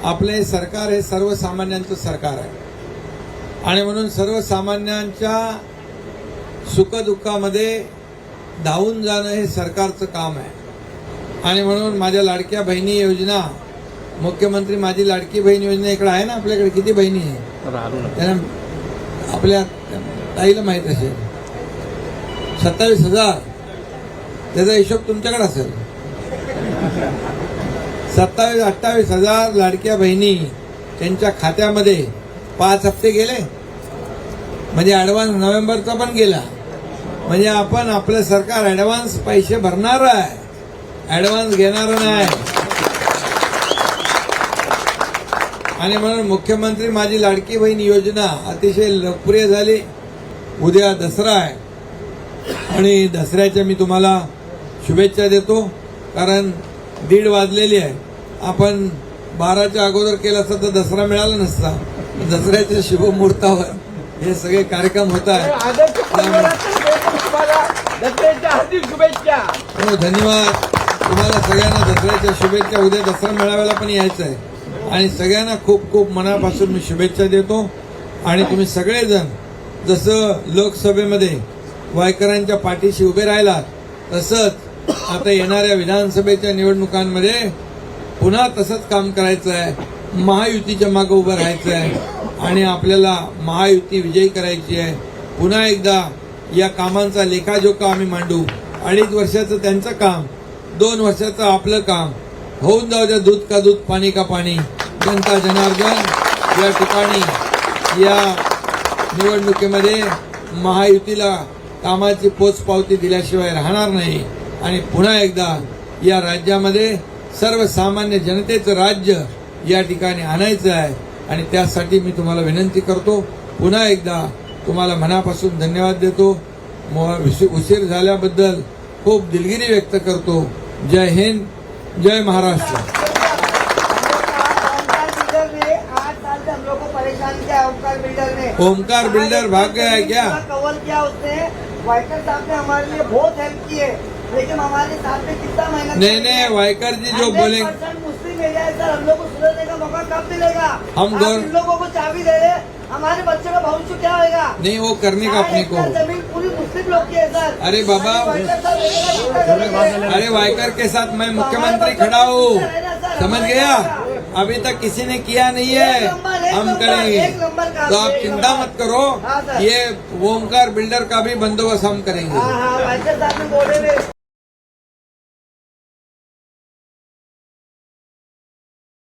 आपले सरकार हे सर्वसामान्यांचं सरकार आहे आणि म्हणून सर्वसामान्यांच्या सुखदुःखामध्ये धावून जाणं हे सरकारचं काम आहे आणि म्हणून माझ्या लाडक्या बहिणी योजना, मुख्यमंत्री माझी लाडकी बहीण योजना इकडे आहे ना आपल्याकडे. किती बहिणी आहे त्यांना आपल्या ताईला माहीत असेल. 27,000 त्याचा हिशोब तुमच्याकडे असेल. 27-28,000 लाडक्या बहिणी त्यांच्या खात्यामध्ये 5 हप्ते गेले म्हणजे ॲडव्हान्स नोव्हेंबरचा पण गेला. म्हणजे आपण आपलं सरकार ॲडव्हान्स पैसे भरणार आहे, ॲडव्हान्स घेणार नाही. आणि म्हणून मुख्यमंत्री माझी लाडकी बहीण योजना अतिशय लोकप्रिय झाली. उद्या दसरा आहे आणि दसऱ्याच्या मी तुम्हाला शुभेच्छा देतो, कारण 1:30 वाजलेली आहे. आपण 12च्या अगोदर केलं असतं तर दसरा मिळाला नसता. दसऱ्याच्या शुभ मुहूर्तावर हे सगळे कार्यक्रम होत आहेत. धन्यवाद तुम्हाला सगळ्यांना. दसऱ्याच्या शुभेच्छा. उद्या दसरा मेळाव्याला पण यायचं आहे आणि सगळ्यांना खूप खूप मनापासून मी शुभेच्छा देतो. आणि तुम्ही सगळेजण जसं लोकसभेमध्ये वायकरांच्या पाठीशी उभे राहिलात तसंच आता येणाऱ्या विधानसभेच्या निवडणुकांमध्ये पुन्हा तसंच काम करायचं आहे. महायुतीच्या मागे उभं राहायचं आहे आणि आपल्याला महायुती विजयी करायची आहे. पुन्हा एकदा या कामांचा लेखाजोखा आम्ही मांडू. 2.5 वर्षाचं त्यांचं काम, 2 वर्षाचं आपलं काम होऊन जाऊ द्या. दूध का दूध, पाणी का पाणी. जनता जनार्दन या ठिकाणी या निवडणुकीमध्ये महायुतीला कामाची पोचपावती दिल्याशिवाय राहणार नाही. आणि पुन्हा एकदा या राज्यामध्ये सर्वसामान्य जनतेचं राज्य या ठिकाणी आणायचं आहे आणि त्यासाठी मी तुम्हाला विनंती करतो. पुन्हा एकदा तुम्हाला मनापासून धन्यवाद देतो. उशीर झाल्याबद्दल खूप दिलगिरी व्यक्त करतो. जय हिंद, जय महाराष्ट्र. ओमकार बिल्डर भाग गया है क्या? कवर किया उसने. वाइकर साहब ने हमारे लिए बहुत हेल्प की है, लेकिन हमारे साथ में कितना मेहनत. नहीं, वाइकर जी जो बोले मुस्लिम एरिया है सर, हम लोग को सुधरने का मौका कब मिलेगा? हम इन लोगों को चाबी दे रहे, हमारे बच्चे का भविष्य क्या होगा? नहीं, वो करने का अपने को. जमीन पूरी मुस्लिम लोग की है सर. अरे बाबा, अरे वाइकर के साथ मैं मुख्यमंत्री खड़ा हूँ, समझ गया. अभी तक किसी ने किया नहीं है, हम करेंगे. तो आप चिंता मत करो, ये ओमकार बिल्डर का भी बंदोबस्त हम करेंगे. वाइकर साहब ने बोले